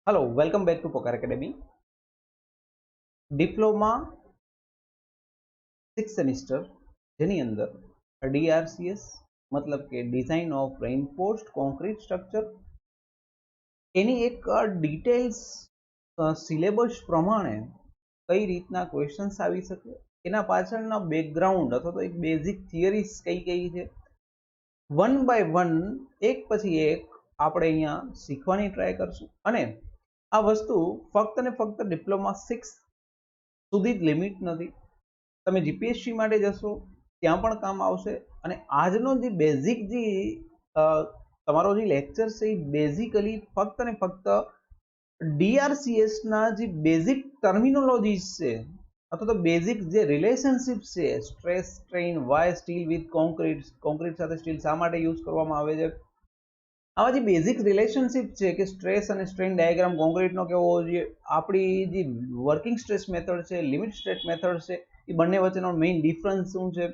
Hello welcome back to poker academy diploma 6 semester જેની અંદર DRCS મતલબ કે design of reinforced concrete structure એની એક ડિટેલ્સ સિલેબસ પ્રમાણે કઈ રીતના ક્વેશ્ચન્સ આવી શકે એના પાછળના બેકગ્રાઉન્ડ અથવા તો એક બેઝિક થિયરીઝ કઈ કઈ છે વન બાય વન એક પછી એક આપણે અહીંયા શીખવાની ટ્રાય કરશું અને આ વસ્તુ ફક્ત ને ફક્ત ડિપ્લોમા 6 સુધી જ લિમિટ નથી. તમે જીપીએસસી માટે જશો ત્યાં પણ કામ આવશે અને આજનો જે બેઝિક જે તમારો જે લેક્ચર છે એ બેઝિકલી ફક્ત ને ફક્ત ડીઆરસીએસ ના જે બેઝિક ટર્મિનોલોજીસ છે અથવા તો બેઝિક જે રિલેશનશિપ છે stress strain why steel with concrete સાથે સ્ટીલ શા માટે યુઝ કરવામાં આવે છે, આવા જે બેઝિક રિલેશનશિપ છે કે સ્ટ્રેસ અને સ્ટ્રેઇન ડાયાગ્રામ કોન્ક્રીટનો કેવો હોવો જોઈએ, આપણી જે વર્કિંગ સ્ટ્રેસ મેથડ છે, લિમિટ સ્ટેટ મેથડ છે, એ બંને વચ્ચેનો મેઇન ડિફરન્સ શું છે,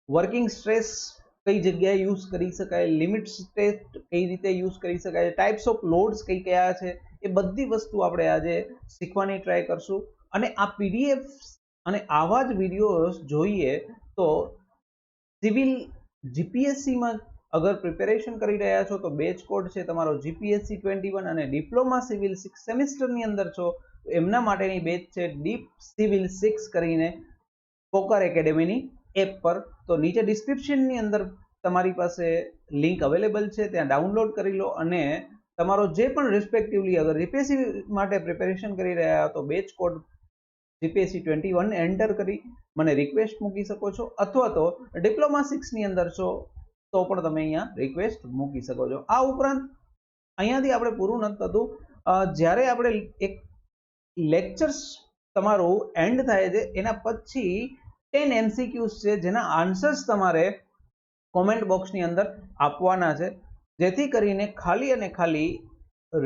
વર્કિંગ સ્ટ્રેસ કઈ જગ્યાએ યુઝ કરી શકાય, લિમિટ સ્ટેટ કઈ રીતે યુઝ કરી શકાય, ટાઈપ્સ ઓફ લોડ્સ કઈ કયા છે, એ બધી વસ્તુ આપણે આજે શીખવાની ટ્રાય કરશું. અને આ પીડીએફ અને આવા જ વિડીયોઝ જોઈએ તો સિવિલ જીપીએસસીમાં અગર પ્રિપેરેશન કરી રહ્યા છો તો બેચ કોડ છે તમારો જીપીએસસી 21 અને ડિપ્લોમા સિવિલ 6 સેમિસ્ટરની અંદર છો તો એમના માટેની બેચ છે ડીપ સિવિલ 6 કરીને પોકર એકેડેમીની એપ પર. તો નીચે ડિસ્ક્રિપ્શનની અંદર તમારી પાસે લિંક અવેલેબલ છે, ત્યાં ડાઉનલોડ કરી લો અને તમારો જે પણ રિસ્પેક્ટિવલી અગર જીપીએસસી માટે પ્રિપેરેશન કરી રહ્યા તો બેચ કોડ જીપીએસસી 21 એન્ટર કરી મને રિક્વેસ્ટ મૂકી શકો છો અથવા તો ડિપ્લોમા 6 ની અંદર છો તો પણ તમે અહીંયા રિક્વેસ્ટ મૂકી શકો છો. આ ઉપરાંત અહીંયાથી આપણે પૂરું નથી થતું, જ્યારે આપણે એક લેક્ચર્સ તમારું એન્ડ થાય છે એના પછી 10 એમસીક્યુઝ છે જેના આન્સર્સ તમારે કોમેન્ટ બોક્સની અંદર આપવાના છે, જેથી કરીને ખાલી અને ખાલી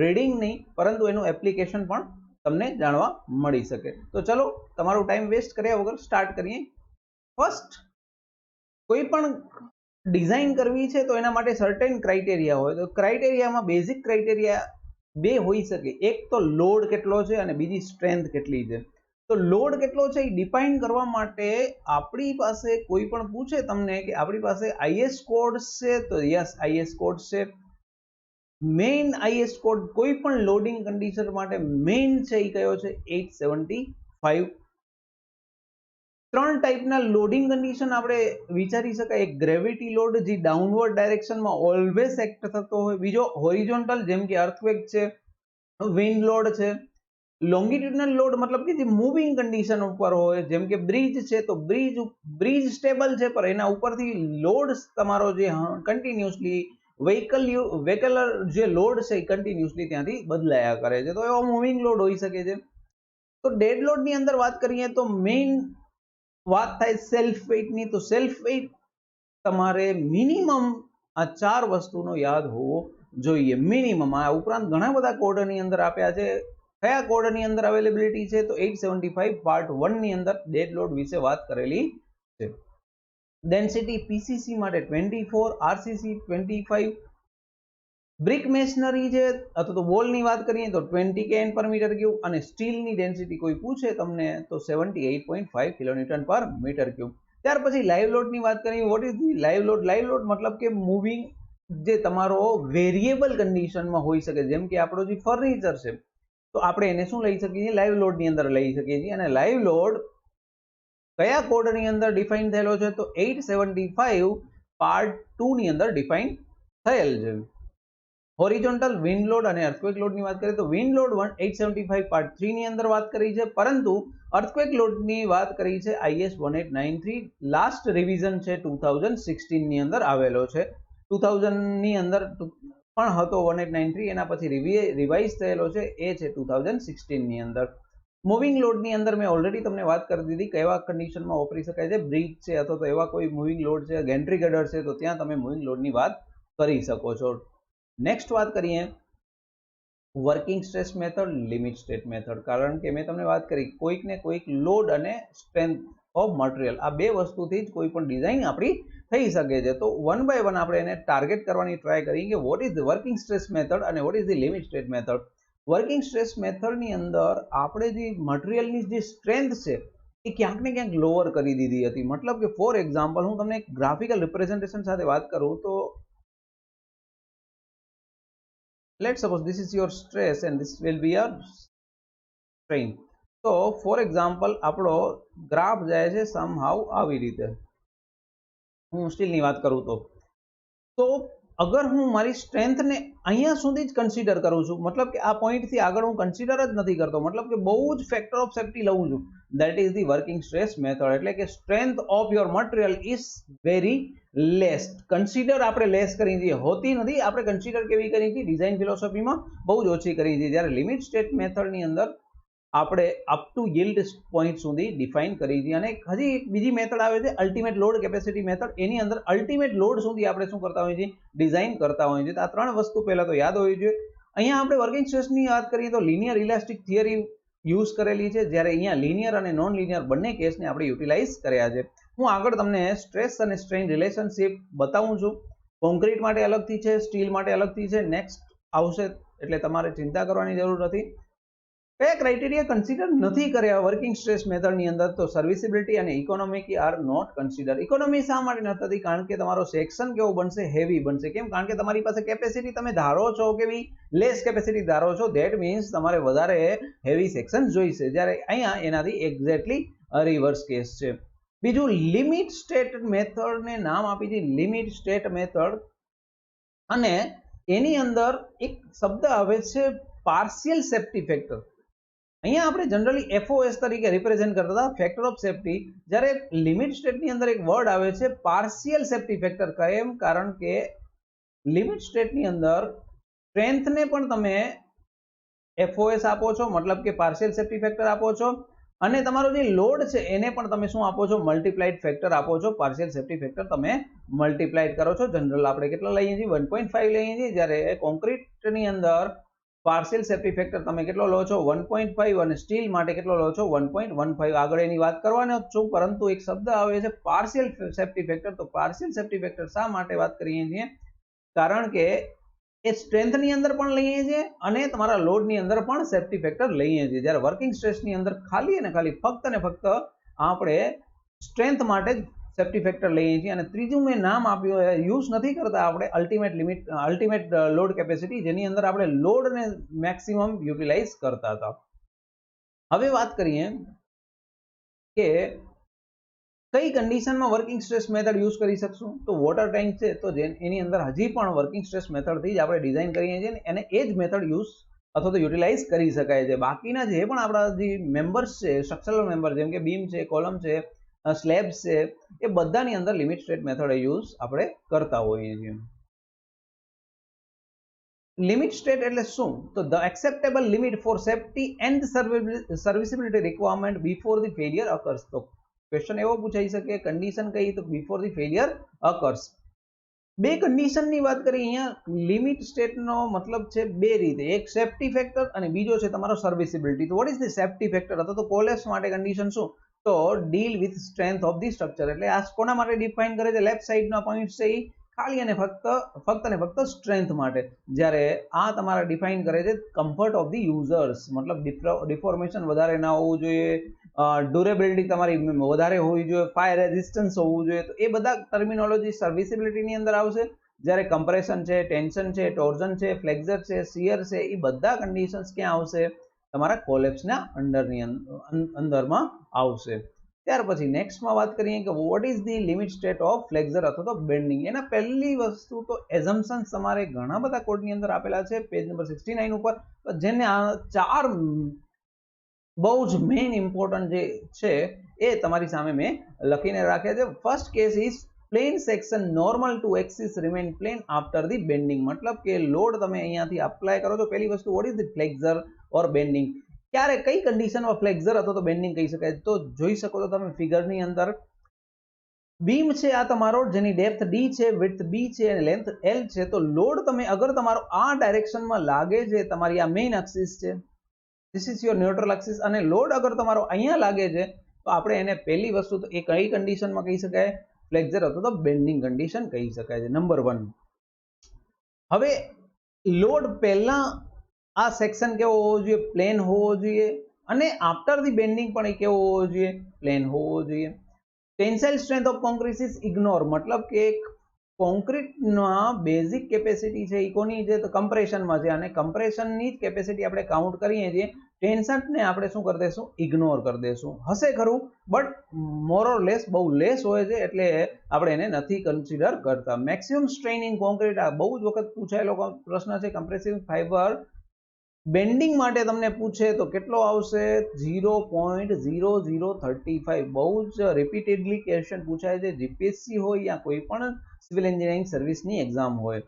રીડિંગ નહીં પરંતુ એનું એપ્લિકેશન પણ તમને જાણવા મળી શકે. તો ચલો તમારો ટાઈમ વેસ્ટ કર્યા વગર સ્ટાર્ટ કરીએ. ફર્સ્ટ, કોઈ પણ ડિઝાઇન કરવી છે તો એના માટે સર્ટેન ક્રાઇટેરિયા હોય, તો ક્રાઇટેરિયામાં બેઝિક ક્રાઇટેરિયા બે હોઈ શકે, એક તો લોડ કેટલો છે અને બીજી સ્ટ્રેન્થ કેટલી છે. તો લોડ કેટલો છે એ ડિફાઇન કરવા માટે આપણી પાસે કોઈ પણ પૂછે તમને કે આપણી પાસે આઈએસ કોડ છે તો યસ આઈએસ કોડ છે, મેઇન આઈએસ કોડ કોઈ પણ લોડિંગ કન્ડિશન માટે મેઇન છે એ કયો છે 875. ત્રણ ટાઈપના લોડિંગ કન્ડિશન આપણે વિચારી શકાય, એક ગ્રેવિટી લોડ જે ડાઉનવર્ડ ડાયરેક્શનમાં ઓલવેઝ એક્ટ થતો હોય, બીજો હોરિઝોન્ટલ જેમ કે અર્થક્વેક છે, વિન્ડ લોડ છે, લોંગિટ્યુડનલ લોડ મતલબ કે જે મૂવિંગ કન્ડિશન ઉપર હોય જેમ કે બ્રિજ છે તો બ્રિજ સ્ટેબલ છે પણ એના ઉપરથી લોડ તમારો જે કન્ટિન્યુઅસલી વેહિકલર જે લોડ છે એ કન્ટિન્યુઅસલી ત્યાંથી બદલાયા કરે છે, તો એવો મૂવિંગ લોડ હોઈ શકે છે. તો ડેડ લોડની અંદર વાત કરીએ તો મેઇન વાત થાય સેલ્ફ વેઇટની, તો સેલ્ફ વેઇટ તમારે મિનિમમ આ ચાર વસ્તુનો યાદ હોવો જોઈએ મિનિમમ. આ ઉપરાંત ઘણા બધા કોડની અંદર આપ્યા છે, કયા કોડની અંદર અવેલેબિલિટી છે તો 875 પાર્ટ 1 ની અંદર ડેડ લોડ વિશે વાત કરેલી છે. ડેન્સિટી પીસીસી માટે 24, આરસીસી 25, બ્રિક મેશનરી છે અથવા તો વોલની વાત કરીએ તો 20 kN પર મીટર ક્યુબ અને સ્ટીલની ડેન્સિટી કોઈ પૂછે તમને તો 78.5 કિલોન્યુટન પર મીટર ક્યુબ. ત્યાર પછી લાઈવ લોડની વાત કરીએ, vote is the live load? Live load મતલબ કે મૂવિંગ જે તમારો વેરિયેબલ કન્ડિશનમાં હોઈ શકે, જેમ કે આપણો જે ફર્નિચર છે તો આપણે એને શું લઈ શકીએ છીએ લાઈવ લોડની અંદર લઈ શકીએ છીએ. અને લાઈવ લોડ કયા કોડની અંદર ડિફાઇન થયેલો છે તો 875 પાર્ટ 2 ની અંદર ડિફાઇન થયેલ છે. હોરિઝોન્ટલ વિન્ડ લોડ અને અર્થક્વેક લોડની વાત કરીએ તો વિન્ડ લોડ 875 પાર્ટ 3 ની અંદર વાત કરી છે, પરંતુ અર્થક્વેક લોડની વાત કરી છે આઈએસ 1893, લાસ્ટ રિવિઝન છે 2016 ની અંદર આવેલો છે. 2000 ની અંદર પણ હતો 1893, એના પછી રિવાઇઝ થયેલો છે એ છે 2016 ની અંદર. મૂવિંગ લોડની અંદર મેં ઓલરેડી તમને વાત કરી દીધી કેવા કન્ડિશનમાં વાપરી શકાય છે, બ્રિજ છે અથવા તો એવા કોઈ મૂવિંગ લોડ છે, ગેન્ટ્રી ગડર છે તો ત્યાં તમે મૂવિંગ લોડની વાત કરી શકો છો. નેક્સ્ટ વાત કરીએ working stress method, limit state method, કારણ કે મેં તમને વાત કરી કોઈક ને કોઈક લોડ અને સ્ટ્રેન્થ ઓફ મટીરિયલ આ બે વસ્તુથી જ કોઈ પણ ડિઝાઇન આપણી થઈ શકે છે. તો વન બાય વન આપણે એને ટાર્ગેટ કરવાની ટ્રાય કરીએ કે what is the working stress method અને what is the limit state method. Working stress મેથડની અંદર આપણે જે મટીરિયલની જે સ્ટ્રેન્થ છે એ ક્યાંક ને ક્યાંક લોઅર કરી દીધી હતી. મતલબ કે ફોર એક્ઝામ્પલ હું તમને એક ગ્રાફિકલ રિપ્રેઝન્ટેશન સાથે વાત કરું તો let's suppose this is your stress and this will be your strain. તો ફોર એક્ઝામ્પલ આપણો ગ્રાફ જાય છે સમહાઉ આવી રીતે. હું સ્ટીલની વાત કરું તો અગર હું મારી સ્ટ્રેન્થને અહીંયા સુધી જ કન્સિડર કરું છું, મતલબ કે આ પોઈન્ટથી આગળ હું કન્સિડર જ નથી કરતો, મતલબ કે બહુ જ ફેક્ટર ઓફ સેફ્ટી લઉં છું, that is the working stress method. એટલે કે strength of your material is very less. Consider આપણે લેસ કરી દઈએ, હોતી નથી. આપણે કન્સિડર કેવી કરી છે ડિઝાઇન ફિલોસોફીમાં બહુ જ ઓછી કરી છે. જ્યારે લિમિટ સ્ટેટ મેથડની અંદર આપણે અપ ટુ yielded પોઈન્ટ સુધી ડિફાઇન કરી છે. અને હજી એક બીજી મેથડ આવે છે અલ્ટિમેટ લોડ કેપેસિટી મેથડ. એની અંદર અલ્ટિમેટ લોડ સુધી આપણે શું કરતા હોઈએ છીએ, ડિઝાઇન કરતા હોઈએ છીએ. તો આ ત્રણ વસ્તુ પહેલા તો યાદ હોવી જોઈએ. અહીંયા આપણે વર્કિંગ સ્ટ્રેસની વાત કરીએ તો લિનિયર ઇલાસ્ટિક થિયરી યુઝ કરેલી છે, જ્યારે અહીંયા લિનિયર અને નોન લિનિયર બંને કેસને આપણે યુટિલાઇઝ કર્યા છે. હું આગળ તમને સ્ટ્રેસ અને સ્ટ્રેઇન રિલેશનશિપ બતાવું છું. કોન્ક્રીટ માટે અલગથી છે, સ્ટીલ માટે અલગથી છે, નેક્સ્ટ આવશે, એટલે તમારે ચિંતા કરવાની જરૂર નથી. કયા ક્રાઇટેરિયા કન્સિડર નથી કર્યા વર્કિંગ સ્ટ્રેસ મેથડની અંદર? તો સર્વિસિબિલિટી અને economic are not consider. Economy શા માટે નથી? કારણ કે તમારો સેક્શન કેવો બનશે, હેવી બનશે. કેમ? કારણ કે તમારી પાસે કેપેસિટી તમે ધારો છો કે લેસ કેપેસિટી ધારો છો, ધેટ મીન્સ તમારે વધારે હેવી સેક્શન જોઈશે, જ્યારે અહીંયા એનાથી એક્ઝેક્ટલી રિવર્સ કેસ છે. બીજું લિમિટ સ્ટેટ મેથડને નામ આપી છે લિમિટ સ્ટેટ મેથડ, અને એની અંદર એક શબ્દ આવે છે પાર્શિયલ સેફ્ટી ફેક્ટર. અહીંયા આપણે જનરલી એફઓએસ તરીકે રિપ્રેઝેન્ટ કરતા હતા, ફેક્ટર ઓફ સેફ્ટી. જ્યારે લિમિટ સ્ટેટની અંદર એક વર્ડ આવે છે પાર્શિયલ સેફ્ટી ફેક્ટર. કેમ? કારણ કે લિમિટ સ્ટેટની અંદર સ્ટ્રેન્થને પણ તમે એફઓએસ આપો છો, મતલબ કે પાર્શિયલ સેફ્ટી ફેક્ટર આપો છો, અને તમારો જે લોડ છે એને પણ તમે શું આપો છો, મલ્ટીપ્લાઇડ ફેક્ટર આપો છો. પાર્શિયલ સેફ્ટી ફેક્ટર તમે મલ્ટીપ્લાઇડ કરો છો. જનરલ આપણે કેટલા લઈએ છીએ, 1.5 લઈએ છીએ, જ્યારે કોન્ક્રીટની અંદર પાર્શિયલ સેફ્ટી ફેક્ટર તમે કેટલો લો છો, 1.5, અને સ્ટીલ માટે કેટલો લો છો, 1.15. આગળ એની વાત કરવાનો જ છું, પરંતુ એક શબ્દ આવે છે પાર્શિયલ સેફ્ટી ફેક્ટર. તો પાર્શિયલ સેફ્ટી ફેક્ટર શા માટે વાત કરીએ છીએ? કારણ કે એ સ્ટ્રેન્થની અંદર પણ લઈએ છીએ અને તમારા લોડની અંદર પણ સેફ્ટી ફેક્ટર લઈએ છીએ. જ્યારે વર્કિંગ સ્ટ્રેસની અંદર ખાલી અને ખાલી ફક્ત ને ફક્ત આપણે સ્ટ્રેન્થ માટે જ સેફ્ટી ફેક્ટર લઈએ છીએ. અને ત્રીજું મેં નામ આપ્યું, યુઝ નથી કરતા આપણે અલ્ટિમેટ લોડ કેપેસિટી, જેની અંદર આપણે લોડને મેક્સિમમ યુટિલાઇઝ કરતા હતા. હવે વાત કરીએ કે કઈ કન્ડિશનમાં વર્કિંગ સ્ટ્રેસ મેથડ યુઝ કરી શકશું. તો વોટર ટેન્ક છે, તો એની અંદર હજી પણ વર્કિંગ સ્ટ્રેસ મેથડથી જ આપણે ડિઝાઇન કરીએ છીએ અને એ જ મેથડ યુઝ અથવા તો યુટિલાઇઝ કરી શકાય છે. બાકીના જે પણ આપણા જે મેમ્બર્સ છે, સ્ટ્રક્ચરલ મેમ્બર, જેમ કે બીમ છે, કોલમ છે, સ્લેબ્સ છે, એ બધાની અંદર લિમિટ સ્ટેટ મેથડ યુઝ આપણે કરતા હોઈએ છીએ. લિમિટ સ્ટેટ એટલે શું? તો the acceptable limit for safety and serviceability requirement before the failure occurs. તો ક્વેશ્ચન એવો પૂછાઈ શકે, કન્ડિશન કઈ? તો બિફોર ધી ફેલિયર અકર્સ. બે કન્ડિશનની વાત કરીએ અહીંયા. લિમિટ સ્ટેટનો મતલબ છે બે રીતે, એક સેફ્ટી ફેક્ટર અને બીજો છે તમારો સર્વિસિબિલિટી. તો vote is the safety factor અથવા તો કોલેપ્સ માટે કન્ડિશન શું? તો deal with strength of the structure. એટલે આ કોના માટે ડિફાઇન કરે છે? લેફ્ટ સાઈડના પોઈન્ટ છે એ ખાલી અને ફક્ત ને ફક્ત સ્ટ્રેન્થ માટે. જ્યારે આ તમારા ડિફાઇન કરે છે કમ્ફર્ટ ઓફ ધી યુઝર્સ, મતલબ ડિફોર્મેશન વધારે ના હોવું જોઈએ, ડ્યુરેબિલિટી તમારી વધારે હોવી જોઈએ, ફાયર રેઝિસ્ટન્સ હોવું જોઈએ. તો એ બધા ટર્મિનોલોજી સર્વિસિબિલિટીની અંદર આવશે. જ્યારે કમ્પ્રેશન છે, ટેન્શન છે, ટોર્ઝન છે, ફ્લેક્ઝર છે, શિયર છે, એ બધા કન્ડિશન્સ ક્યાં આવશે? તમારા કોલેપ્સના અંદરમાં આવશે. ત્યાર પછી નેક્સ્ટમાં વાત કરીએ કે what is the limit state of flexure અથવા તો બેન્ડિંગ. એના પહેલી વસ્તુ તો એઝમ્પશન્સ તમારે ઘણા બધા કોડની અંદર આપેલા છે, પેજ નંબર 69 ઉપર, જેને આ ચાર બહુ જ મેઇન ઇમ્પોર્ટન્ટ જે છે એ તમારી સામે મેં લખીને રાખ્યા છે. First case is plane section normal to axis remain plane after the bending. મતલબ કે લોડ તમે અહીંયાથી અપ્લાય કરો છો, પહેલી વસ્તુ what is the flexure or bending. ક્યારે કઈ કન્ડિશનમાં ફ્લેક્ઝર અથવા તો બેન્ડિંગ કહી શકાય? તો જોઈ શકો છો તમે ફિગરની અંદર, બીમ છે આ તમારો, જેની ડેપ્થ ડી છે, વિડ્થ બી છે અને લેન્થ એલ છે. તો લોડ તમે અગર તમારો આ ડાયરેક્શનમાં લાગે છે, તમારી આ મેઇન એક્સિસ છે, this is your neutral axis, અને લોડ અગર તમારો અહીંયા લાગે છે, તો આપણે એને પહેલી વસ્તુ તો એ કઈ કન્ડિશનમાં કહી શકાય? ફ્લેક્ઝર અથવા તો બેન્ડિંગ કન્ડિશન કહી શકાય છે, નંબર 1. હવે લોડ પહેલા આ સેક્શન કેવો હોવો જોઈએ? પ્લેન હોવો જોઈએ, અને આફ્ટર ધી બેન્ડિંગ પણ એ કેવો હોવો જોઈએ? પ્લેન હોવો જોઈએ. Tensile strength of concrete is ignore, મતલબ કે કોન્ક્રીટના બેઝિક કેપેસિટી છે એ કોની છે? તો કમ્પ્રેશનમાં છે, અને કમ્પ્રેશનની જ કેપેસિટી આપણે કાઉન્ટ કરીએ છીએ. ટેન્શનને આપણે શું કરી દઈશું? ઇગ્નોર કરી દઈશું. હશે ખરું, બટ મોર ઓર લેસ બહુ લેસ હોય છે, એટલે આપણે એને નથી કન્સિડર કરતા. મેક્સિમમ સ્ટ્રેઇન ઇન કોન્ક્રીટ, આ બહુ જ વખત પૂછાયેલો પ્રશ્ન છે. કમ્પ્રેસિવ ફાઈબર બેન્ડિંગ માટે તમને પૂછે તો કેટલો આવશે? 0.0035. બહુ જ રિપીટેડલી ક્વેશ્ચન પૂછાય છે, જીપીએસસી હોય યા કોઈ પણ સિવિલ એન્જિનિયરિંગ સર્વિસની એક્ઝામ હોય.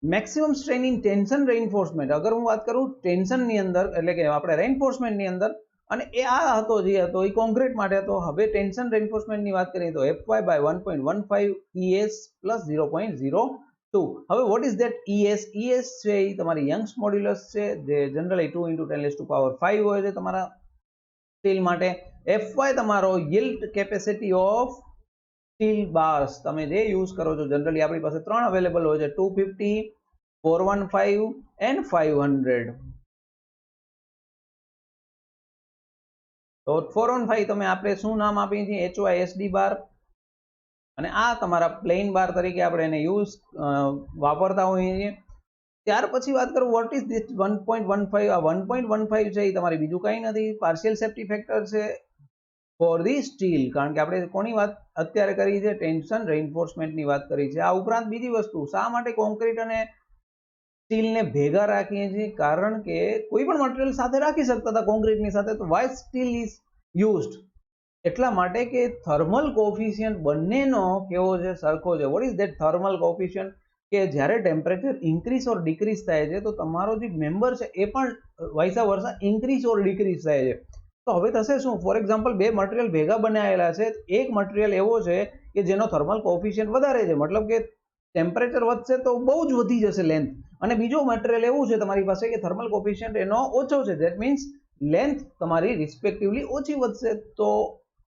મેક્સિમમ સ્ટ્રેન ઇન ટેન્શન રેઇન્ફોર્સમેન્ટ, અગર હું વાત કરું ટેન્શનની અંદર, એટલે કે આપણે રેઇન્ફોર્સમેન્ટની અંદર, અને એ આ હતો જે હતો એ કોન્ક્રીટ માટે હતો. હવે ટેન્શન રેઇન્ફોર્સમેન્ટની વાત કરીએ તો fy by 1.15 ES plus 0.02. હવે vote is that ES? ES છે એ તમારી યંગ્સ મોડ્યુલસ છે, જે જનરલી 2 × 10⁵ હોય છે તમારા સ્ટીલ માટે. fy તમારો yield capacity of steel bars, તમે જે યુઝ કરો છો, જનરલી આપણી પાસે 3 અવેલેબલ હોય છે, 250, 415 એન્ડ 500. તો 415 તમે આપણે શું નામ આપીએ છીએ? HYSD બાર, અને આ તમારા પ્લેન બાર તરીકે આપણે એને યુઝ વાપરતા હોઈએ છીએ. ત્યાર પછી વાત કરું વોટ ઇઝ ધીસ 1.15? આ 1.15 છે એ તમારી બીજું કંઈ નથી, પાર્શિયલ સેફ્ટી ફેક્ટર છે ફોર ધી સ્ટીલ, કારણ કે આપણે કોની વાત અત્યારે કરી છે? ટેન્શન રેઇન્ફોર્સમેન્ટની વાત કરી છે. આ ઉપરાંત બીજી વસ્તુ, શા માટે કોન્ક્રીટ અને સ્ટીલને ભેગા રાખીએ છીએ? કારણ કે કોઈ પણ મટીરિયલ સાથે રાખી શકતા હતા કોન્ક્રીટની સાથે, તો વાય સ્ટીલ ઇઝ યુઝડ? એટલા માટે કે થર્મલ કોફિશિયન્ટ બંનેનો કેવો છે? સરખો છે. Vote is that thermal coefficient? કે જ્યારે ટેમ્પરેચર ઇન્ક્રીઝ ઓર ડિક્રીઝ થાય છે, તો તમારો જે મેમ્બર છે એ પણ વાઇસા વર્સા ઇન્ક્રીઝ ઓર ડિક્રીઝ થાય છે. તો હવે થશે શું? ફોર એક્ઝામ્પલ, બે મટીરિયલ ભેગા બનાવેલા છે, એક મટીરિયલ એવો છે કે જેનો થર્મલ કોફિશિયન્ટ વધારે છે, મતલબ કે ટેમ્પરેચર વધશે તો બહુ જ વધી જશે લેન્થ, અને બીજો મટીરિયલ એવું છે તમારી પાસે કે થર્મલ કોફિશિયન્ટ એનો ઓછો છે, ધેટ મીન્સ લેન્થ તમારી રિસ્પેક્ટિવલી ઓછી વધશે. તો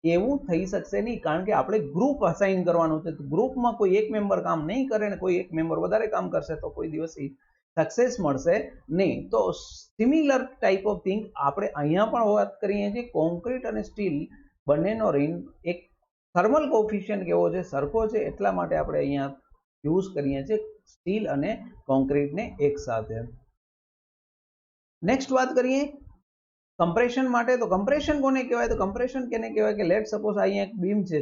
એવું થઈ શકશે નહીં, કારણ કે આપણે ગ્રુપ અસાઇન કરવાનું છે. ગ્રુપમાં કોઈ એક મેમ્બર કામ નહીં કરે ને કોઈ એક મેમ્બર વધારે કામ કરશે તો કોઈ દિવસ સક્સેસ મળશે નહીં. તો સિમિલર ટાઈપ ઓફ થિંગ આપણે અહીંયા પણ વાત કરીએ છીએ. કોન્ક્રીટ અને સ્ટીલ બંનેનો એક થર્મલ કોફિશિયન્ટ કેવો છે? સરખો છે. એટલા માટે આપણે અહીંયા યુઝ કરીએ છીએ સ્ટીલ અને કોન્ક્રીટને એક સાથે. નેક્સ્ટ વાત કરીએ કમ્પ્રેશન માટે. તો કમ્પ્રેશન કોને કહેવાય? તો કમ્પ્રેશન કેને કહેવાય કે લેટ સપોઝ અહીંયા એક બીમ છે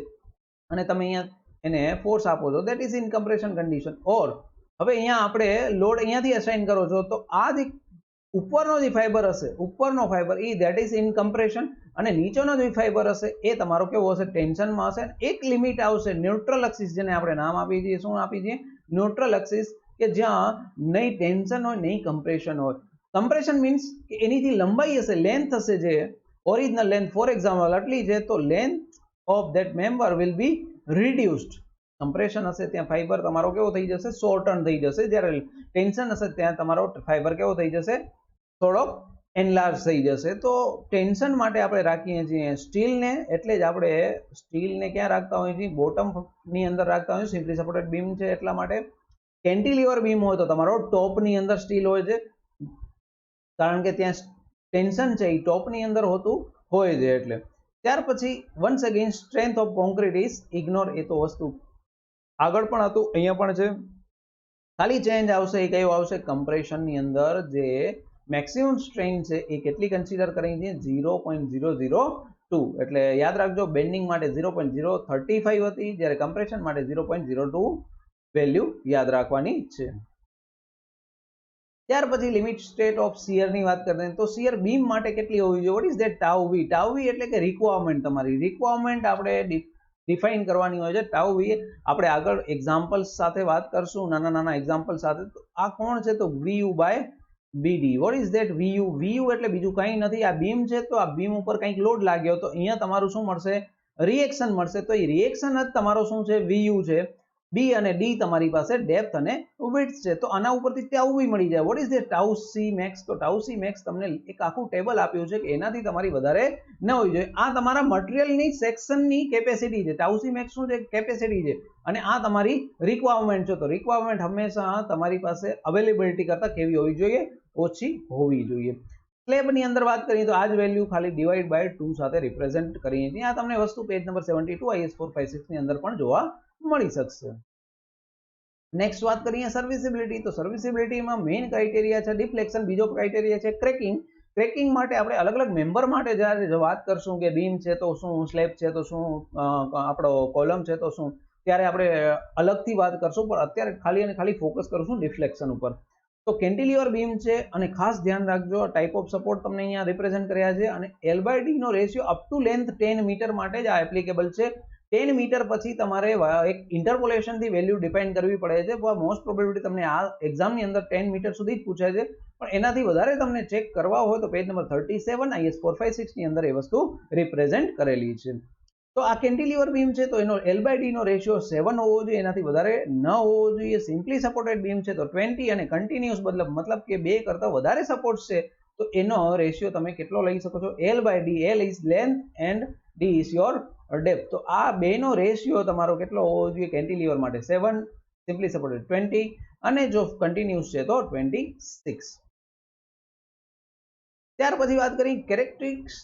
અને તમે અહીંયા એને ફોર્સ આપો છો, that is in compression condition. Or હવે અહીંયા આપણે લોડ અહીંયાથી અસાઇન કરો છો, તો આ જે ઉપરનો જે ફાઈબર હશે, ઉપરનો fibre A that is in compression, અને નીચેનો જે ફાઈબર હશે એ તમારો કેવો હશે? ટેન્શનમાં હશે. એક લિમિટ આવશે ન્યુટ્રલ એક્સિસ, જેને આપણે નામ આપી દઈએ, શું આપી દઈએ? ન્યુટ્રલ એક્સિસ, કે જ્યાં નહીં ટેન્શન હોય નહીં કમ્પ્રેશન હોય. કમ્પ્રેશન મીન્સ કે એની લંબાઈ હશે, લેન્થ હશે, જે ઓરિજિનલ લેન્થ ફોર એક્ઝામ્પલ આટલી છે, તો length of that member will be reduced. Compression હશે ત્યાં ફાઈબર તમારો કેવો થઈ જશે? શોર્ટન થઈ જશે. જ્યારે ટેન્શન હશે ત્યાં તમારો ફાઈબર કેવો થઈ જશે? થોડોક એનલાર્જ થઈ જશે. તો ટેન્શન માટે આપણે રાખીએ છીએ સ્ટીલને, એટલે જ આપણે સ્ટીલને ક્યાં રાખતા હોઈએ છીએ? બોટમની અંદર રાખતા હોઈએ. સિમ્પલી સપોર્ટેડ બીમ છે એટલા માટે. કેન્ટિલીવર બીમ હોય તો તમારો ટોપની અંદર સ્ટીલ હોય છે, કારણ કે ત્યાં ટેન્શન છે એ ટોપની અંદર હોતું હોય છે એટલે. ત્યાર પછી once again strength of concrete is ignore. એ તો વસ્તુ આગળ પણ હતું, અહીંયા પણ છે. ખાલી ચેન્જ આવશે એ કયો આવશે? કમ્પ્રેશનની અંદર જે મેક્સિમમ સ્ટ્રેન છે એ કેટલી કન્સિડર કરી છે? 0.002. એટલે યાદ રાખજો, બેન્ડિંગ માટે 0.035 હતી, જ્યારે કમ્પ્રેશન માટે 0.02 વેલ્યુ યાદ રાખવાની છે. ત્યાર પછી લિમિટ સ્ટેટ ઓફ શિયરની વાત કરીએ તો શિયર બીમ માટે કેટલી હોવી જોઈએ? What is that? Tau V. Tau V એટલે કે રિક્વાયરમેન્ટ, તમારી રિક્વાયરમેન્ટ આપણે ડિફાઇન કરવાની હોય છે. ટાઉ વી આપણે આગળ એક્ઝામ્પલ્સ સાથે વાત કરશું, નાના નાના એક્ઝામ્પલ સાથે. તો આ કોણ છે? તો VU by BD. What is that? VU. VU એટલે બીજું કંઈ નથી, આ બીમ છે, તો આ બીમ ઉપર કંઈક લોડ લાગ્યો, તો અહીંયા તમારું શું મળશે? રિએક્શન મળશે. તો એ રિએક્શન જ તમારો શું છે? VU છે. B અને D તમારી પાસે ડેપ્થ અને વિડ્થ છે. તો આના ઉપરથી ટાઉ વી મળી જાય. What is that? Tau c max. તો ટાઉ સી મેક્સ તમને એક આખું ટેબલ આપ્યું છે કે એનાથી તમારી વધારે ન હોવી જોઈએ. આ તમારા મટીરિયલની સેક્શનની કેપેસિટી છે. ટાઉ સી મેક્સ શું છે? કેપેસિટી છે. અને આ તમારી રિક્વાયરમેન્ટ છે. તો રિક્વાયરમેન્ટ હંમેશા તમારી પાસે અવેલેબિલિટી કરતા કેવી હોવી જોઈએ? ઓછી હોવી જોઈએ. સ્લેબની અંદર વાત કરીએ તો આ જ વેલ્યુ ખાલી ડિવાઈડ બાય 2 સાથે રિપ્રેઝેન્ટ કરીએ છીએ. આ તમને વસ્તુ પેજ નંબર 72 IS 456 ની અંદર પણ જોવા મળી શકશે. નેક્સ્ટ વાત કરીએ સર્વિસિબિલિટી. તો સર્વિસિબિલિટીમાં મેઇન ક્રાઇટેરિયા છે ડિફ્લેક્શન, બીજો ક્રાઇટેરિયા છે ક્રેકિંગ. ક્રેકિંગ માટે આપણે અલગ અલગ મેમ્બર માટે જ્યારે વાત કરશું કે બીમ છે તો શું, સ્લેબ છે તો શું, આપણો કોલમ છે તો શું, ત્યારે આપણે અલગથી વાત કરશું, પણ અત્યારે ખાલી અને ખાલી ફોકસ કરશું ડિફ્લેક્શન ઉપર. તો કેન્ટિલીવર બીમ છે અને ખાસ ધ્યાન રાખજો ટાઈપ ઓફ સપોર્ટ તમને અહીંયા રિપ્રેઝન્ટ કર્યા છે અને L/D નો ratio up to length 10 metre માટે જ આ એપ્લિકેબલ છે. 10 મીટર પછી તમારે એક ઇન્ટરપોલેશનથી વેલ્યુ ડિફાઇન કરવી પડે છે. મોસ્ટ પ્રોબેબિલિટી તમને આ એક્ઝામની અંદર 10 મીટર સુધી જ પૂછાય છે, પણ એનાથી વધારે તમને ચેક કરવા હોય તો પેજ નંબર 37 IS 456 ની અંદર એ વસ્તુ રિપ્રેઝન્ટ કરેલી છે. તો આ કેન્ટિલીવર બીમ છે તો એનો L/D નો રેશિયો 7 હોવો જોઈએ, એનાથી વધારે ન હોવો જોઈએ. સિમ્પલી સપોર્ટેડ બીમ છે તો 20 અને કન્ટિન્યુઅસ મતલબ કે 2 કરતા વધારે સપોર્ટ છે તો એનો રેશિયો તમે કેટલો લઈ શકો છો? L/D. L is length and D is your depth. તો આ બેનો રેશિયો તમારો કેટલો હોવો જોઈએ? કેન્ટિલીવર માટે 7, સિમ્પલી સપોર્ટેડ 20 અને જો કન્ટિન્યુઅસ છે તો 26. ત્યાર પછી વાત કરી કેરેક્ટરિસ્ટિક્સ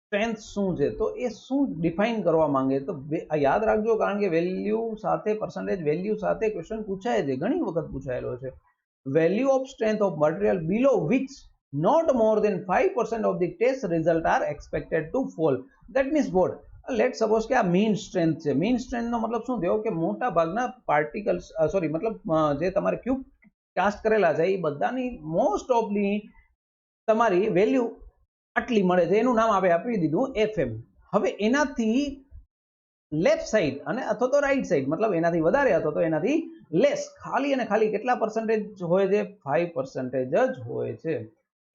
સ્ટ્રેન્થ શું છે, તો એ શું ડિફાઇન કરવા માંગે તો યાદ રાખજો, કારણ કે વેલ્યુ સાથે પર્સન્ટેજ વેલ્યુ સાથે ક્વેશ્ચન પૂછાય છે, ઘણી વખત પૂછાયેલો છે. Value of strength of material below which not more than 5% of the test result are expected to fall. That means what? Let's suppose કે આ મીન સ્ટ્રેન્થ છે. મીન સ્ટ્રેન્થનો મતલબ શું થયો કે મોટા ભાગના પાર્ટિકલ્સ મતલબ જે તમારે ક્યુબ કાસ્ટ કરેલા છે એ બધાની મોસ્ટ ઓફલી તમારી વેલ્યુ આટલી મળે છે, એનું નામ આપણે આપી દીધું FM. હવે એનાથી લેફ્ટ સાઈડ અને અથવા તો રાઈટ સાઈડ મતલબ એનાથી વધારે અથવા તો એનાથી લેસ ખાલી અને ખાલી કેટલા પર્સન્ટેજ હોય છે? 5% જ હોય છે.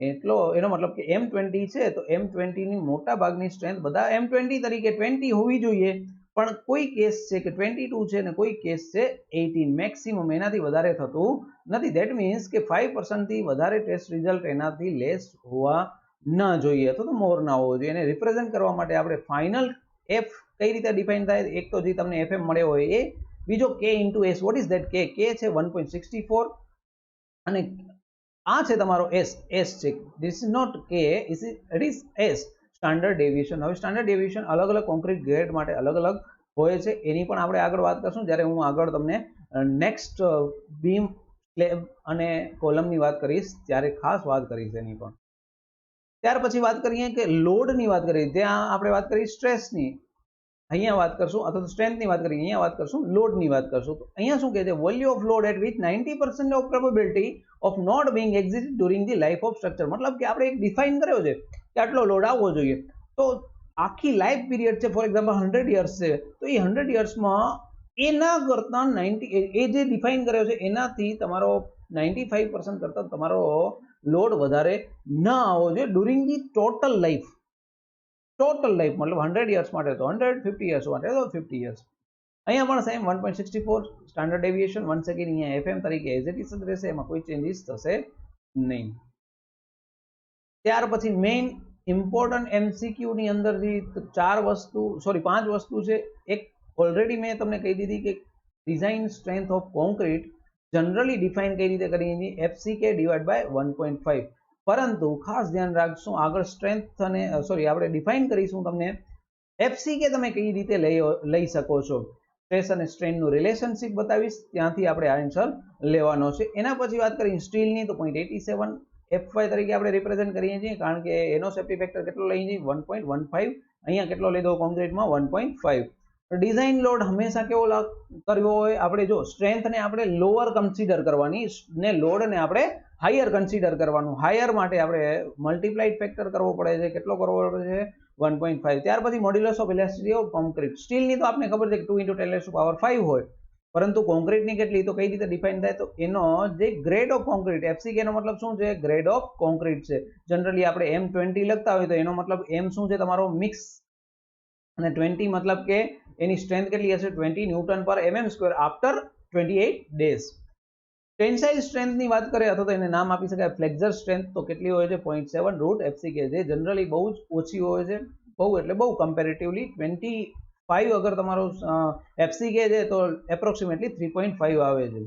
એટલો એનો મતલબ કે M20 છે તો M20 ની મોટા ભાગની સ્ટ્રેન્થ બધા M20 તરીકે 20 હોવી જોઈએ, પણ કોઈ કેસ છે કે 22 છે અને કોઈ કેસ છે 18, મેક્સિમમ એનાથી વધારે થતું નથી. ધેટ મીન્સ કે 5% થી વધારે ટેસ્ટ રિઝલ્ટ એનાથી લેસ હોવા ન જોઈએ અથવા તો મોર ના હોવો જોઈએ. એને રિપ્રેઝન્ટ કરવા માટે આપણે ફાઇનલ F કઈ રીતે ડિફાઇન થાય? એક તો જે તમને FM મળ્યો હોય એ, બીજો K into S. Vote is that K? K છે 1.64 અને આ છે તમારો S. S છે, this is not K, it is S, standard deviation. હવે સ્ટાન્ડર્ડ ડેવિએશન અલગ અલગ કોન્ક્રીટ ગ્રેડ માટે અલગ અલગ હોય છે, એની પણ આપણે આગળ વાત કરશું જ્યારે હું આગળ તમને નેક્સ્ટ બીમ, સ્લેબ અને કોલમની વાત કરીશ ત્યારે ખાસ વાત કરીશ એની પણ. ત્યાર પછી વાત કરીએ કે લોડની વાત કરીએ, ત્યાં આપણે વાત કરી સ્ટ્રેસની, અહીંયા વાત કરશું અથવા તો સ્ટ્રેન્થની વાત કરીએ, અહીંયા વાત કરશું લોડની વાત કરશું. તો અહીંયા શું કહે છે? Value of load at which 90% of probability of not being exist during the life of structure. મતલબ કે આપણે એક ડિફાઇન કર્યો છે કે આટલો લોડ આવવો જોઈએ, તો આખી લાઈફ પીરિયડ છે, ફોર એક્ઝામ્પલ 100 યર્સ છે, તો એ 100 યર્સમાં એના કરતા 90 એ જે ડિફાઇન કર્યો છે એનાથી તમારો 95% કરતા તમારો લોડ વધારે ન આવવો જોઈએ during the total life. Total life મતલબ 100 યર્સ માટે તો 100, 50 યર્સ માટે તો 50 યર્સ. અહીંયા પણ same 1.64 standard deviation. One second અહીંયા FM તરીકે એઝ ઇટ ઇઝ રહેશે, એમાં કોઈ ચેન્જીસ થશે નહીં. ત્યાર પછી મેઇન ઇમ્પોર્ટન્ટ MCQ ની અંદર જે 5 વસ્તુ છે. એક ઓલરેડી મેં તમને કહી દીધી કે design strength of concrete generally define કઈ રીતે કરી FCK ડિવાઇડ બાય 1.5, પરંતુ ખાસ ધ્યાન રાખશું આગળ સ્ટ્રેન્થ અને આપણે ડિફાઇન કરીશું તમને FCK તમે કઈ રીતે લઈ શકો છો. સ્ટ્રેસ અને સ્ટ્રેનનું રિલેશનશિપ બતાવીશ, ત્યાંથી આપણે આન્સર લેવાનો છે. એના પછી વાત કરીએ સ્ટીલની તો 0.87 FY તરીકે આપણે રિપ્રેઝન્ટ કરીએ છીએ, કારણ કે એનો સેફ્ટી ફેક્ટર કેટલો લઈએ છીએ? 1.15. અહીંયા કેટલો લીધો કોન્ક્રીટમાં? 1.5. ડિઝાઇન લોડ હંમેશા કેવો કરવો હોય? આપણે જો સ્ટ્રેન્થને આપણે લોઅર કન્સિડર કરવાની ને લોડને આપણે હાયર કન્સિડર કરવાનું. હાયર માટે આપણે મલ્ટીપ્લાઇડ ફેક્ટર કરવો પડે છે. કેટલો કરવો પડે છે? 1.5. ત્યાર પછી modulus of elasticity of concrete. સ્ટીલની તો આપણે ખબર છે કે 2 × 10⁵ હોય, પરંતુ કોન્ક્રીટની કેટલી તો કઈ રીતે ડિફાઇન થાય? તો એનો જે ગ્રેડ ઓફ કોન્ક્રીટ, FCK નો મતલબ શું છે? ગ્રેડ ઓફ કોન્ક્રીટ છે. જનરલી આપણે M20 લખતા હોય તો એનો મતલબ M શું છે? તમારો મિક્સ, અને 20 મતલબ કે એની સ્ટ્રેન્થ કેટલી હશે? 20 Nm² આફ્ટર 28 ડેઝ. ટેન્સાઇલ સ્ટ્રેન્થની વાત કરીએ અથવા તો એને નામ આપી શકાય ફ્લેક્સર સ્ટ્રેન્થ, તો કેટલી હોય છે? 0.7 રૂટ FCK, જે જનરલી બહુ જ ઓછી હોય છે. બહુ એટલે બહુ કમ્પેરેટિવલી 25 અગર તમારો FCK છે તો એપ્રોક્સિમેટલી 3.5 આવે છે.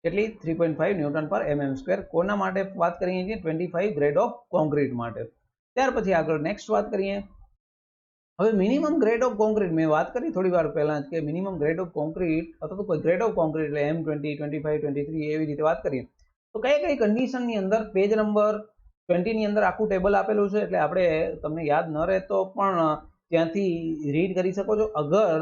કેટલી 3.5 ન્યૂટન પર mm સ્ક્વેર કોના માટે વાત કરીએ છીએ 25 ગ્રેડ ઓફ કોન્ક્રીટ માટે। ત્યાર પછી આગળ નેક્સ્ટ વાત કરીએ હવે મિનિમમ ગ્રેડ ઓફ કોન્ક્રીટ મેં વાત કરી થોડી વાર પહેલા જ કે મિનિમમ ગ્રેડ ઓફ કોન્ક્રીટ અથવા તો કોઈ ગ્રેડ ઓફ કોન્ક્રીટ એટલે M20 25 23 એવી રીતે વાત કરીએ તો કઈ કન્ડિશનની અંદર પેજ નંબર 20 ની અંદર આખું ટેબલ આપેલું છે એટલે આપણે તમને યાદ ન રહે તો પણ ત્યાંથી રીડ કરી શકો છો અગર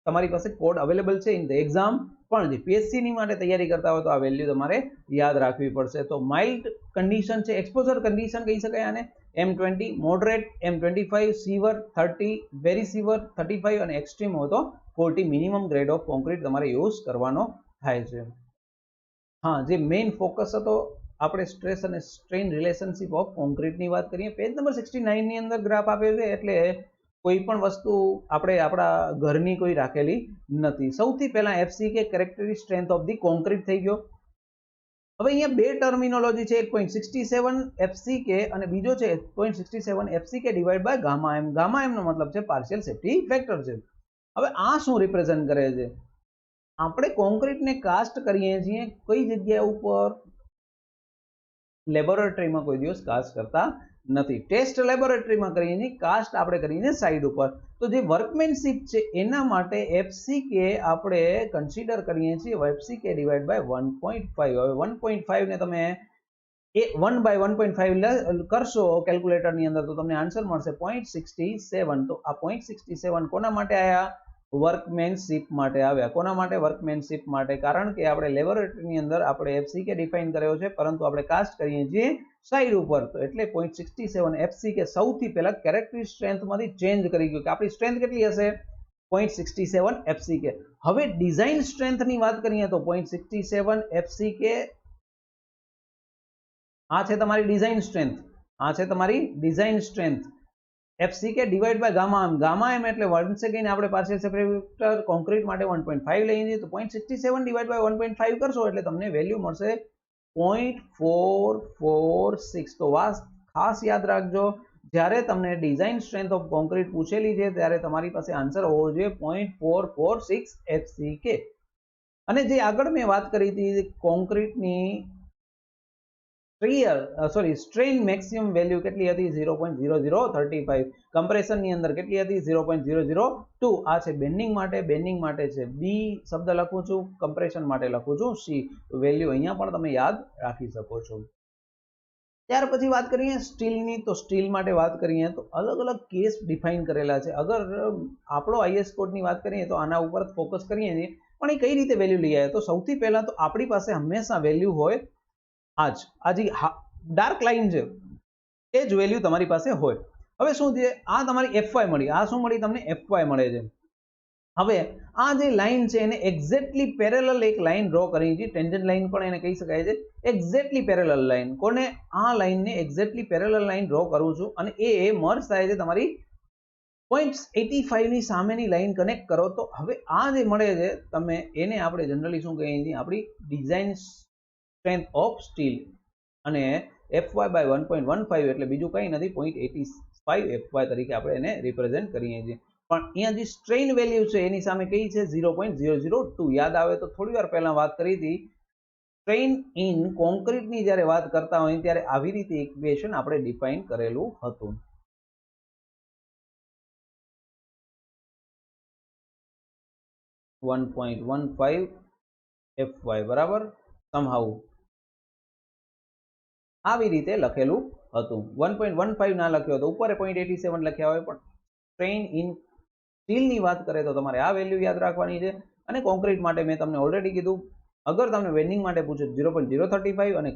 તમારી પાસે કોડ અવેલેબલ છે ઇન ધ એક્ઝામ પણ જે પીએસસી ની માટે તૈયારી કરતા હોય તો આ વેલ્યુ તમારે યાદ રાખવી પડશે। તો માઇલ્ડ કન્ડિશન છે એક્સપોઝર કન્ડિશન કહી શકાય આને M20 moderate M25 sewer 30 very sewer 35 અને એક્સ્ટ્રીમ હોય તો 40 મિનિમમ ગ્રેડ ઓફ કોન્ક્રીટ તમારે યુઝ કરવાનો થાય છે। હા જે મેઇન ફોકસ હતો આપણે સ્ટ્રેસ અને સ્ટ્રેન રિલેશનશિપ ઓફ કોન્ક્રીટની વાત કરીએ પેજ નંબર 69 ની અંદર ગ્રાફ આપ્યો છે એટલે કોઈ પણ વસ્તુ આપણે આપણા ઘરની કોઈ રાખેલી નથી। સૌથી પહેલા એફસીકે characteristic strength of the concrete થઈ ગયો। હવે અહીંયા બે ટર્મિનોલોજી છે 1.67 એફસીકે અને બીજો છે 0.67 FCK divide by gamma M. Gamma M નો મતલબ છે પાર્શિયલ સેફ્ટી ફેક્ટર છે। હવે આ શું રિપ્રેઝન્ટ કરે છે આપણે કોન્ક્રીટને કાસ્ટ કરીએ છીએ કઈ જગ્યા ઉપર લેબોરેટરીમાં કોઈ દિવસ કાસ્ટ કરતા નથી ટેસ્ટ લેબોરેટરીમાં કરીએ છીએ કાસ્ટ આપણે કરીએ સાઇડ ઉપર તો જે વર્કમેનશિપ છે એના માટે એફસીકે આપણે કન્સિડર કરીએ છીએ એફસીકે ડિવાઇડ બાય 1.5 હવે 1.5 ને તમે એ 1 બાય 1.5 કરશો કેલ્ક્યુલેટરની અંદર તો તમને આન્સર મળશે 0.67 તો આ 0.67 કોના માટે આયા વર્કમેનશિપ માટે આવ્યા કોના માટે વર્કમેનશિપ માટે કારણ કે આપણે લેબોરેટરીની અંદર આપણે એફસીકે ડિફાઇન કર્યો છે પરંતુ આપણે કાસ્ટ કરીએ છીએ સાઇડ ઉપર તો એટલે 0.67 એફસીકે સૌથી પહેલા કેરેક્ટરિસ્ટિક સ્ટ્રેન્થમાંથી ચેન્જ કરી ગયું કે આપણી સ્ટ્રેન્થ કેટલી હશે 0.67 એફસીકે। હવે ડિઝાઇન સ્ટ્રેન્થની વાત કરીએ તો 0.67 એફસીકે આ છે તમારી ડિઝાઇન સ્ટ્રેન્થ આ છે તમારી design strength FCK divide by gamma m એટલે વન્સ અગેન આપણે પાર્શિયલ સેફ્ટી ફેક્ટર કોન્ક્રીટ માટે 1.5 લઈએ છીએ તો 0.67 ડિવાઇડ બાય 1.5 કરશો એટલે તમને વેલ્યુ મળશે 0.446 તો ખાસ યાદ રાખજો જ્યારે તમને ડિઝાઇન સ્ટ્રેન્થ ઓફ કોન્ક્રીટ પૂછેલી છે ત્યારે તમારી પાસે આન્સર હોવો જોઈએ 0.446 એફસીકે। અને જે આગળ મેં વાત કરી હતી કોન્ક્રીટની સ્ટ્રેન મેક્સિમમ વેલ્યુ કેટલી હતી 0.0035 કમ્પ્રેશન ની અંદર કેટલી હતી 0.002 આ છે બેન્ડિંગ માટે છે બી શબ્દ લખું છું કમ્પ્રેશન માટે લખું છું સી તો વેલ્યુ અહીંયા પણ તમે યાદ રાખી શકો છો। ત્યાર પછી વાત કરીએ સ્ટીલની તો સ્ટીલ માટે વાત કરીએ તો અલગ અલગ કેસ ડિફાઇન કરેલા છે અગર આપણો આઈએસ કોડની વાત કરીએ તો આના ઉપર ફોકસ કરીએ છીએ પણ એ કઈ રીતે વેલ્યુ લઈ આવે તો સૌથી પહેલા તો આપણી પાસે હંમેશા વેલ્યુ હોય આ જે ડાર્ક લાઈન છે એ જ વેલ્યુ તમારી પાસે હોય। હવે શું છે આ તમારી એફવાય મળી આ શું મળી તમને એફવાય મળે છે। હવે આ જે લાઈન છે એને એક્ઝેક્ટલી પેરેલલ એક લાઈન ડ્રો કરી છે ટેન્જન્ટ લાઈન પણ એને કહી શકાય છે એક્ઝેક્ટલી પેરેલલ લાઈન કોને આ લાઈનને એક્ઝેક્ટલી પેરેલલ લાઈન ડ્રો કરું છું અને એ મર્જ થાય છે તમારી 0.85 ની સામેની લાઈન કનેક્ટ કરો તો હવે આ જે મળે છે તમે એને આપણે જનરલી શું કહીએ છીએ આપણી ડિઝાઇન સ્ટ્રેન્થ ઓફ સ્ટીલ અને fy by 1.15 એટલે બીજું કંઈ નથી 0.85 fy તરીકે આપણે એને રિપ્રેઝેન્ટ કરીએ છીએ પણ અહીંયા જે સ્ટ્રેન વેલ્યુ છે એની સામે કઈ છે 0.002 યાદ આવે તો થોડી વાર પહેલા વાત કરી હતી સ્ટ્રેન ઇન કોન્ક્રીટની જ્યારે વાત કરતા હોય ત્યારે આવી રીતે ઇક્વેશન આપણે ડિફાઇન કરેલું હતું। fy બરાબર somehow આવી રીતે લખેલું હતું 1.15 ના લખ્યો તો ઉપર 0.87 લખ્યા હોય પણ સ્ટ્રેન ઇન સ્ટીલની વાત કરે તો તમારે આ વેલ્યુ યાદ રાખવાની છે અને કોન્ક્રીટ માટે મેં તમને ઓલરેડી કીધું અગર તમને વેન્ડિંગ માટે પૂછે 0.035 અને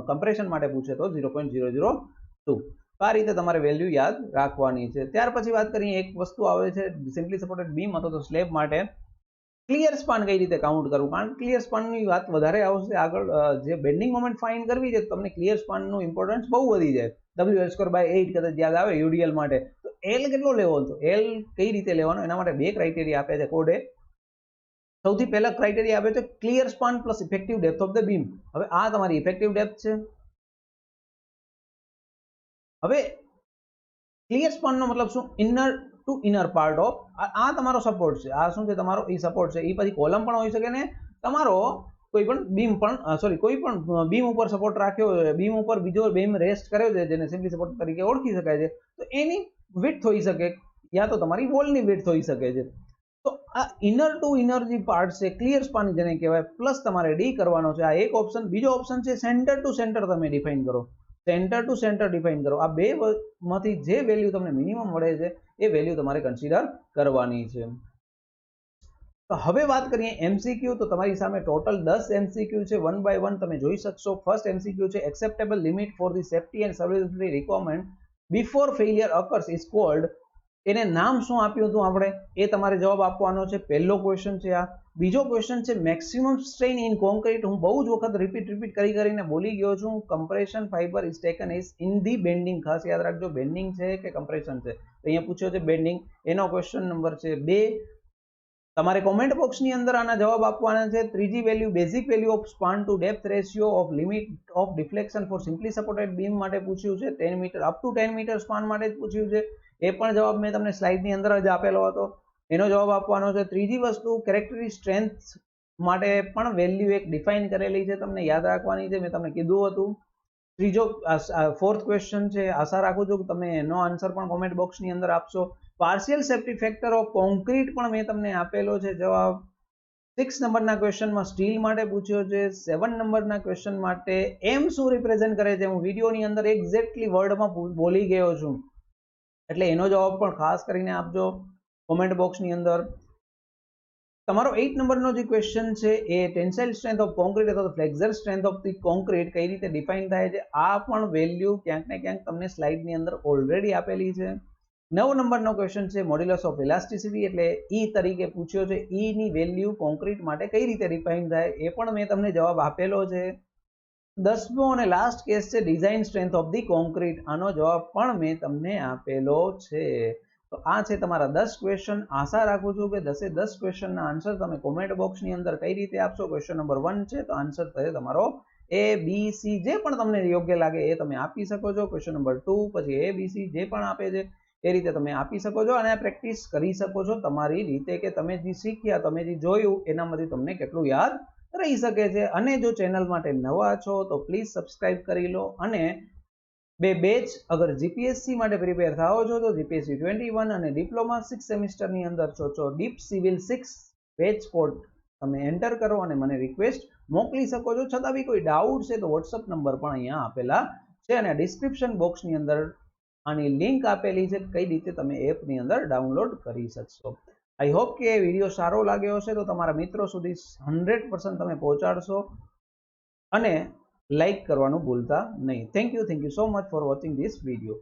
કમ્પ્રેશન માટે પૂછે તો 0.002 આ રીતે તમારે વેલ્યુ યાદ રાખવાની છે। ત્યાર પછી વાત કરીએ એક વસ્તુ આવે છે સિમ્પલી સપોર્ટેડ બીમ અથવા તો સ્લેબ માટે ક્લિયર સ્પાન કઈ રીતે કાઉન્ટ કરવું કારણ ક્લિયર સ્પાનની વાત વધારે આવશે આગળ જે બેન્ડિંગ મોમેન્ટ ફાઇન્ડ કરવી છે તમને ક્લિયર સ્પાનનું ઇમ્પોર્ટન્સ બહુ વધી જાય WL2/8 કદાચ યાદ આવે યુડીએલ માટે તો એલ કેટલો લેવો તો એલ કઈ રીતે લેવાનો એના માટે બે ક્રાઇટેરિયા આપ્યા છે કોડે સૌથી પહેલા ક્રાઇટેરિયા આપે છે clear span plus effective depth of the beam. હવે આ તમારી ઇફેક્ટિવ ડેપ્થ છે હવે ક્લિયર સ્પાનનો મતલબ શું inner to inner part of આ તમારો સપોર્ટ છે આ શું છે તમારો ઈ સપોર્ટ છે ઈ પછી કોલમ પણ હોઈ શકે ને તમારો કોઈ પણ બીમ પણ સોરી કોઈ પણ બીમ ઉપર સપોર્ટ રાખ્યો છે, બીમ ઉપર બીજો બીમ રેસ્ટ કર્યો છે જેને સિમ્પલી સપોર્ટ તરીકે ઓળખી શકાય છે, તો એની વિડ્થ હોઈ શકે યા તો તમારી વોલની વિડ્થ હોઈ શકે છે. તો આ ઇનર ટુ ઇનર જે પાર્ટ છે ક્લિયર સ્પાન જેને કહેવાય, પ્લસ તમારે ડી કરવાનો છે. આ એક ઓપ્શન. બીજો ઓપ્શન છે સેન્ટર ટુ સેન્ટર તમે ડિફાઇન કરો. સેન્ટર ટુ સેન્ટર ડિફાઇન કરો. આ બે માંથી જે વેલ્યુ તમને મિનિમમ મળે છે એ વેલ્યુ તમારે કન્સિડર કરવાની છે. તો હવે વાત કરીએ એમસીક્યુ. તો તમારી સામે ટોટલ 10 એમસીક્યુ છે. વન બાય વન તમે જોઈ શકશો. ફર્સ્ટ એમસીક્યુ છે acceptable limit for the safety and serviceability requirement before failure occurs is called. એને નામ શું આપ્યું હતું આપણે એ તમારે જવાબ આપવાનો છે. પહેલો ક્વેશ્ચન છે આ. બીજો ક્વેશ્ચન છે મેક્સિમમ સ્ટ્રેઇન ઇન કોન્ક્રીટ. હું બહુ જ વખત રિપીટ કરીને બોલી ગયો છું. Compression fibre is taken is in the bending. ખાસ યાદ રાખજો બેન્ડિંગ છે કે કમ્પ્રેશન છે. તો અહીંયા પૂછ્યો છે બેન્ડિંગ. એનો ક્વેશ્ચન નંબર છે 2. તમારે કોમેન્ટ બોક્સની અંદર આના જવાબ આપવાના છે. ત્રીજી value basic value of span to depth ratio of limit of deflection for simply supported beam માટે પૂછ્યું છે. 10 metre up to 10 metre span માટે જ પૂછ્યું છે. એ પણ જવાબ મેં તમને સ્લાઇડની અંદર જ આપેલો હતો. એનો જવાબ આપવાનો છે. ત્રીજી વસ્તુ કેરેક્ટરિસ્ટિક સ્ટ્રેન્થ માટે પણ વેલ્યુ એક ડિફાઇન કરેલી છે, તમને યાદ રાખવાની છે. મેં તમને કીધું હતું. ત્રીજો ફોર્થ ક્વેશ્ચન છે. આશા રાખું છું કે તમે એનો આન્સર પણ કોમેન્ટ બોક્સની અંદર આપશો. Partial safety factor of concrete પણ મેં તમને આપેલો છે જવાબ. 6 નંબરના ક્વેશ્ચનમાં સ્ટીલ માટે પૂછ્યો છે. 7 નંબરના ક્વેશ્ચન માટે એમ શું રિપ્રેઝન્ટ કરે છે હું વિડીયોની અંદર એક્ઝેક્ટલી વર્ડમાં બોલી ગયો છું, એટલે એનો જવાબ પણ ખાસ કરીને આપજો કોમેન્ટ બોક્સની અંદર. તમારો 8 નંબરનો જે ક્વેશ્ચન છે એ ટેન્સાઇલ સ્ટ્રેન્થ ઓફ કોન્ક્રીટ અથવા ફ્લેક્સર સ્ટ્રેન્થ ઓફ ધી કોન્ક્રીટ કઈ રીતે ડિફાઇન થાય છે, આ પણ વેલ્યુ ક્યાંક ને ક્યાંક તમને સ્લાઇડની અંદર ઓલરેડી આપેલી છે. 9 નંબરનો ક્વેશ્ચન છે મોડ્યુલસ ઓફ ઇલાસ્ટિસિટી, એટલે ઈ તરીકે પૂછ્યો છે. ઈ ની વેલ્યુ કોન્ક્રીટ માટે કઈ રીતે ડિફાઇન થાય એ પણ મેં તમને જવાબ આપેલો છે. 10મો અને લાસ્ટ કેસ છે design strength of the concrete. આનો જવાબ પણ મેં તમને આપેલો છે. તો આ છે તમારા 10 ક્વેશ્ચન. આશા રાખું છું કે 10 ક્વેશ્ચનના આન્સર તમે કોમેન્ટ બોક્સની અંદર કઈ રીતે આપશો. ક્વેશ્ચન નંબર 1 છે તો આન્સર થશે તમારો A, B, C જે પણ તમને યોગ્ય લાગે એ તમે આપી શકો છો. ક્વેશ્ચન નંબર 2 પછી A, B, C જે પણ આપે છે એ રીતે તમે આપી શકો છો અને પ્રેક્ટિસ કરી શકો છો તમારી રીતે કે તમે જે શીખ્યા, તમે જે જોયું એનામાંથી તમને કેટલું યાદ રહી શકે છે. અને જો ચેનલ માટે નવા છો તો પ્લીઝ સબસ્ક્રાઇબ કરી લો. અને બે બેચ અગર જીપીએસસી માટે પ્રિપેર થાઓ છો તો જીપીએસસી 21 અને ડિપ્લોમા 6 સેમિસ્ટરની અંદર છો તો ડીપ સિવિલ 6 બેચ કોડ તમે એન્ટર કરો અને મને રિક્વેસ્ટ મોકલી શકો છો. છતાં બી કોઈ ડાઉટ છે તો વોટ્સઅપ નંબર પણ અહીંયા આપેલા છે અને ડિસ્ક્રિપ્શન બોક્સની અંદર આની લિંક આપેલી છે કઈ રીતે તમે એપની અંદર ડાઉનલોડ કરી શકશો. આઈ હોપ કે વિડીયો સારો લાગ્યો હશે તો તમારા મિત્રો સુધી 100% તમે પહોંચાડશો અને લાઈક કરવાનું ભૂલતા નહીં. Thank you so much for watching this video.